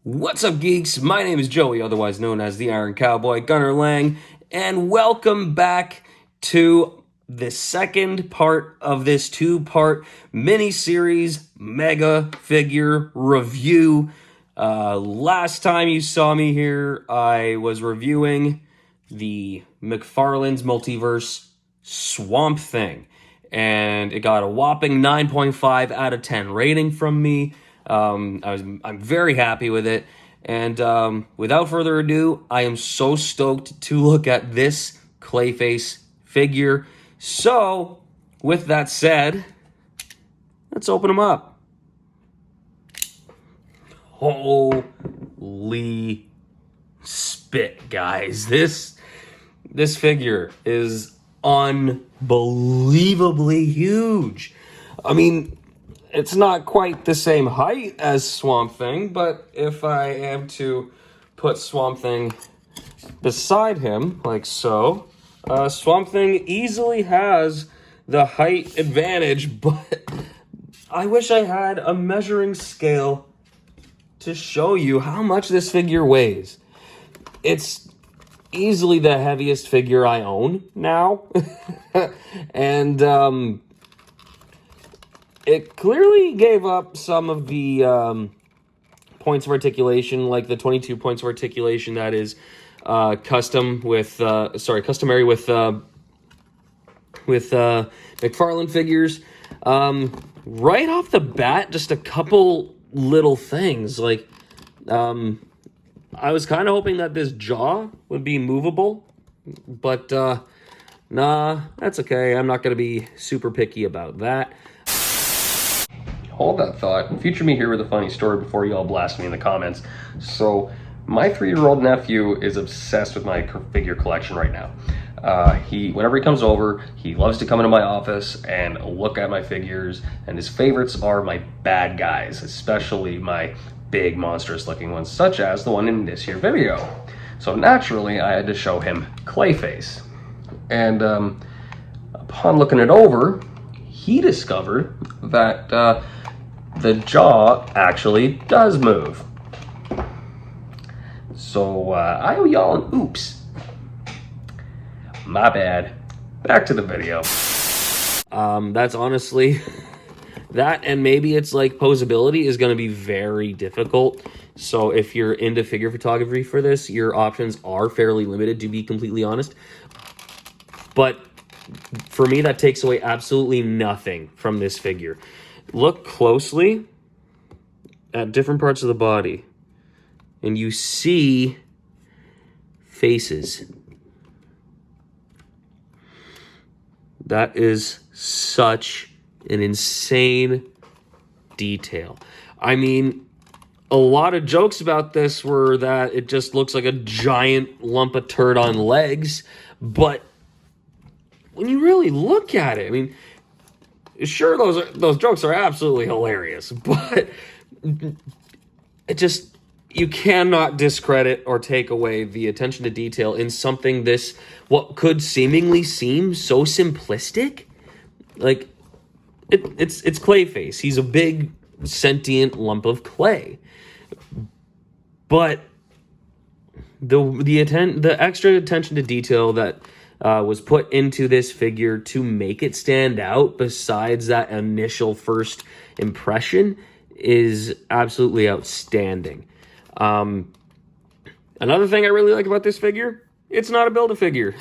What's up, geeks? My name is Joey, otherwise known as the Iron Cowboy, Gunnar Lang, and welcome back to the second part of this two-part mini-series mega figure review. Last time you saw me here, I was reviewing the McFarlane's Multiverse Swamp Thing, and it got a whopping 9.5 out of 10 rating from me. I'm very happy with it, and without further ado, I am so stoked to look at this Clayface figure. So, with that said, let's open them up. Holy spit, guys! This figure is unbelievably huge. I mean, it's not quite the same height as Swamp Thing, but if I am to put Swamp Thing beside him, like so, Swamp Thing easily has the height advantage, but I wish I had a measuring scale to show you how much this figure weighs. It's easily the heaviest figure I own now, and it clearly gave up some of the points of articulation, like the 22 points of articulation that is customary with McFarlane figures. Right off the bat, just a couple little things. Like, I was kind of hoping that this jaw would be movable, but nah, that's okay. I'm not going to be super picky about that. Hold that thought. Future me here with a funny story before you all blast me in the comments. So, my 3-year-old nephew is obsessed with my figure collection right now. Whenever he comes over, he loves to come into my office and look at my figures, and his favorites are my bad guys, especially my big monstrous looking ones, such as the one in this here video. So naturally, I had to show him Clayface. And upon looking it over, he discovered that the jaw actually does move. So I owe y'all an oops. My bad. Back to the video. That's honestly, that and maybe it's like posability is going to be very difficult. So if you're into figure photography for this, your options are fairly limited, to be completely honest. But for me, that takes away absolutely nothing from this figure. Look closely at different parts of the body, and you see faces. That is such an insane detail. I mean, a lot of jokes about this were that it just looks like a giant lump of turd on legs, but when you really look at it, I mean, sure, those jokes are absolutely hilarious, but it just, you cannot discredit or take away the attention to detail in something this, what could seemingly seem so simplistic. Like, it's Clayface. He's a big sentient lump of clay, but the extra attention to detail that was put into this figure to make it stand out, besides that initial first impression, is absolutely outstanding. Another thing I really like about this figure, it's not a Build-A-Figure.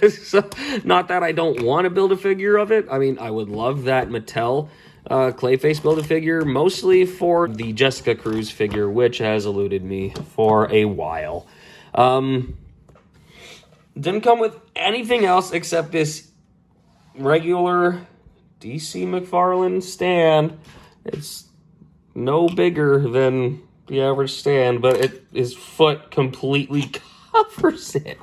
So, not that I don't want to build a figure of it. I mean, I would love that Mattel Clayface Build-A-Figure, mostly for the Jessica Cruz figure, which has eluded me for a while. Didn't come with anything else except this regular DC McFarlane stand. It's no bigger than the average stand, but his foot completely covers it.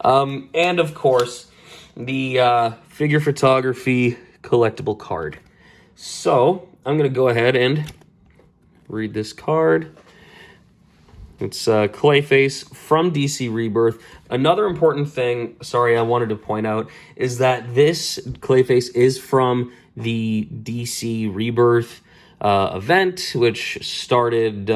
And of course, the figure photography collectible card. So, I'm going to go ahead and read this card. It's Clayface from DC Rebirth. Another important thing, I wanted to point out, is that this Clayface is from the DC Rebirth event, which started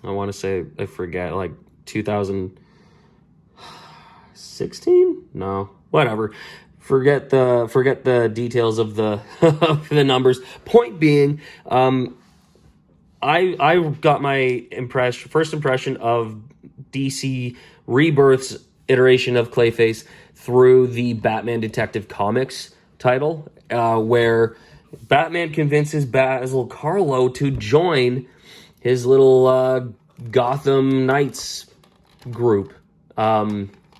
I want to say, I forget, like 2016? No, whatever. Forget the details of the of the numbers. Point being, I got my first impression of DC Rebirth's iteration of Clayface through the Batman Detective Comics title, where Batman convinces Basil Karlo to join his little Gotham Knights group,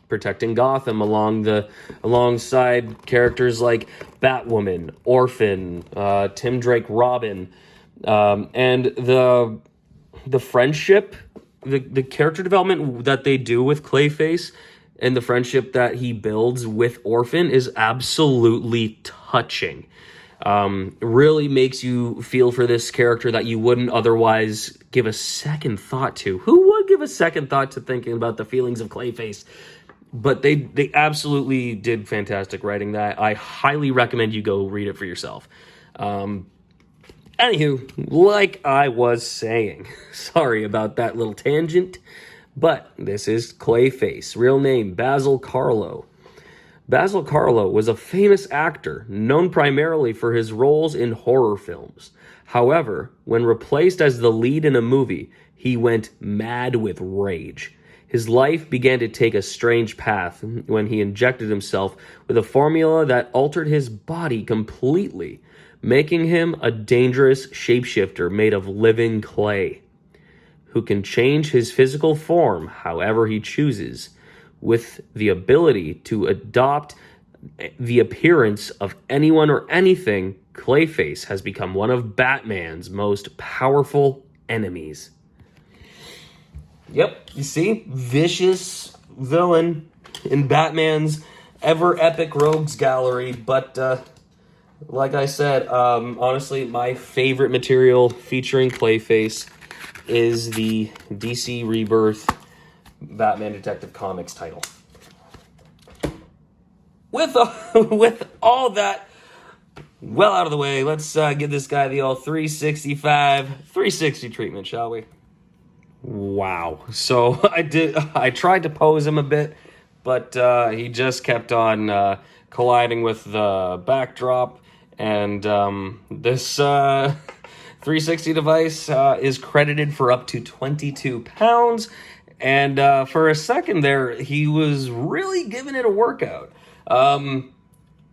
protecting Gotham alongside characters like Batwoman, Orphan, Tim Drake, Robin, and the friendship, the character development that they do with Clayface and the friendship that he builds with Orphan is absolutely touching. Really makes you feel for this character that you wouldn't otherwise give a second thought to. Who would give a second thought to thinking about the feelings of Clayface? But they absolutely did fantastic writing that. I highly recommend you go read it for yourself. Anywho, like I was saying, sorry about that little tangent, but this is Clayface, real name Basil Karlo. Basil Karlo was a famous actor, known primarily for his roles in horror films. However, when replaced as the lead in a movie, he went mad with rage. His life began to take a strange path when he injected himself with a formula that altered his body completely, making him a dangerous shapeshifter made of living clay, who can change his physical form however he chooses, with the ability to adopt the appearance of anyone or anything. Clayface has become one of Batman's most powerful enemies. Yep, you see? Vicious villain in Batman's ever-epic rogues gallery, but like I said, honestly, my favorite material featuring Clayface is the DC Rebirth Batman Detective Comics title. With all that well out of the way, let's give this guy the old 360 treatment, shall we? Wow. So I tried to pose him a bit, but he just kept on colliding with the backdrop, and this 360 device is credited for up to 22 pounds, and for a second there, he was really giving it a workout. I'm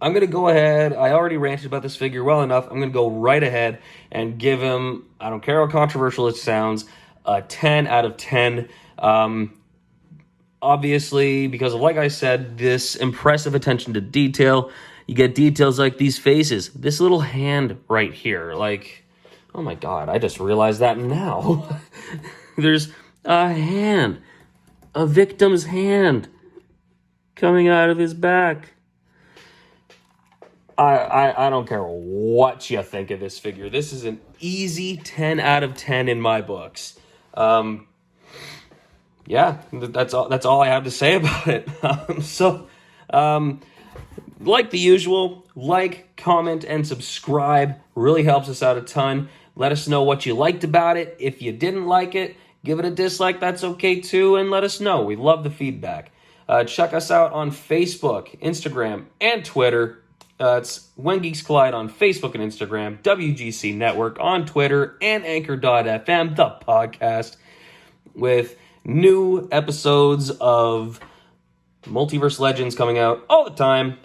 going to go ahead. I already ranted about this figure well enough. I'm going to go right ahead and give him, I don't care how controversial it sounds, a 10 out of 10. Obviously, because of, like I said, this impressive attention to detail. You get details like these faces, this little hand right here. Like, oh my God, I just realized that now. There's a hand, a victim's hand coming out of his back. I don't care what you think of this figure. This is an easy 10 out of 10 in my books. Yeah, that's all I have to say about it. Like the usual, like, comment, and subscribe. Really helps us out a ton. Let us know what you liked about it. If you didn't like it, give it a dislike. That's okay too, and let us know. We love the feedback. Check us out on Facebook, Instagram, and Twitter. It's When Geeks Collide on Facebook and Instagram, WGC Network on Twitter, and Anchor.fm, the podcast, with new episodes of Multiverse Legends coming out all the time.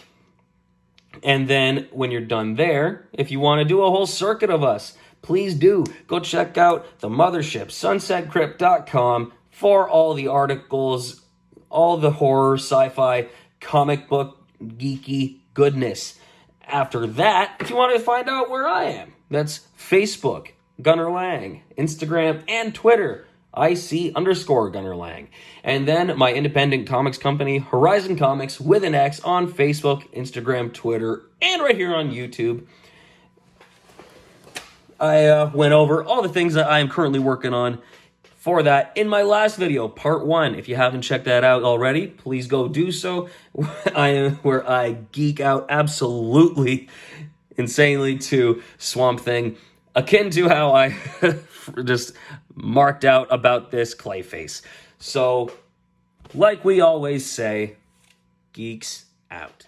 And then when you're done there, if you want to do a whole circuit of us, please do. Go check out the mothership, sunsetcrypt.com, for all the articles, all the horror, sci-fi, comic book, geeky goodness. After that, if you want to find out where I am, that's Facebook, Gunnar Lang, Instagram, and Twitter, IC_Gunnar Lang. And then my independent comics company, Horizon Comics, with an X, on Facebook, Instagram, Twitter, and right here on YouTube. I went over all the things that I am currently working on for that in my last video, part 1. If you haven't checked that out already, please go do so. Where I geek out absolutely insanely to Swamp Thing, akin to how I just marked out about this Clayface. So, like we always say, geeks out.